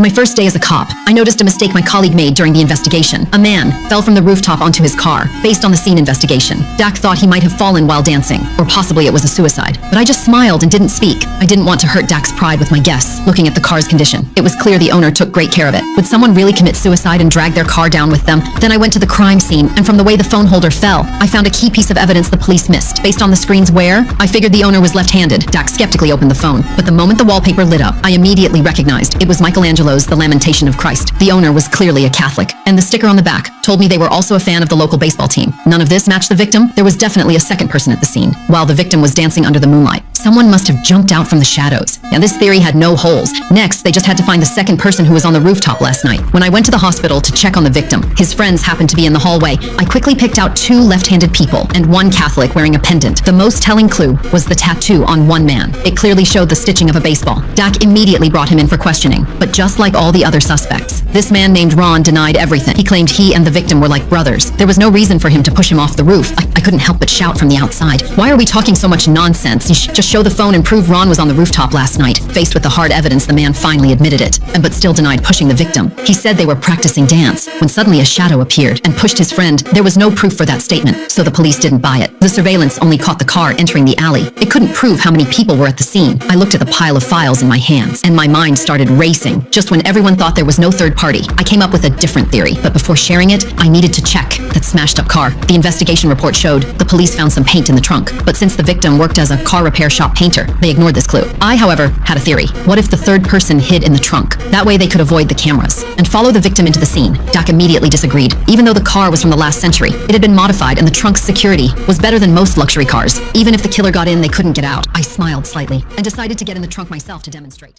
My first day as a cop, I noticed a mistake my colleague made during the investigation. A man fell from the rooftop onto his car. Based on the scene investigation, Dak thought he might have fallen while dancing, or possibly it was a suicide. But I just smiled and didn't speak. I didn't want to hurt Dak's pride with my guess, looking at the car's condition. It was clear the owner took great care of it. Would someone really commit suicide and drag their car down with them? Then I went to the crime scene, and from the way the phone holder fell, I found a key piece of evidence the police missed. Based on the screen's wear, I figured the owner was left-handed. Dak skeptically opened the phone, but the moment the wallpaper lit up, I immediately recognized it was Michelangelo's The Lamentation of Christ. The owner was clearly a Catholic, and the sticker on the back told me they were also a fan of the local baseball team. None of this matched the victim. There was definitely a second person at the scene, while the victim was dancing under the moonlight. Someone must have jumped out from the shadows. Now, this theory had no holes. Next, they just had to find the second person who was on the rooftop last night. When I went to the hospital to check on the victim, his friends happened to be in the hallway. I quickly picked out 2 left-handed people and 1 Catholic wearing a pendant. The most telling clue was the tattoo on one man. It clearly showed the stitching of a baseball. Dak immediately brought him in for questioning. But just like all the other suspects, this man named Ron denied everything. He claimed he and the victim were like brothers. There was no reason for him to push him off the roof. I couldn't help but shout from the outside. Why are we talking so much nonsense? You should just show the phone and prove Ron was on the rooftop last night. Faced with the hard evidence, the man finally admitted it, but still denied pushing the victim. He said they were practicing dance when suddenly a shadow appeared and pushed his friend. There was no proof for that statement, so the police didn't buy it. The surveillance only caught the car entering the alley. It couldn't prove how many people were at the scene. I looked at the pile of files in my hands, and my mind started racing. Just when everyone thought there was no third party, I came up with a different theory, but before sharing it, I needed to check that smashed up car. The investigation report showed the police found some paint in the trunk, but since the victim worked as a car repair shop painter, they ignored this clue. I, however, had a theory. What if the third person hid in the trunk? That way they could avoid the cameras and follow the victim into the scene. Dak immediately disagreed. Even though the car was from the last century, it had been modified and the trunk's security was better than most luxury cars. Even if the killer got in, they couldn't get out. I smiled slightly and decided to get in the trunk myself to demonstrate.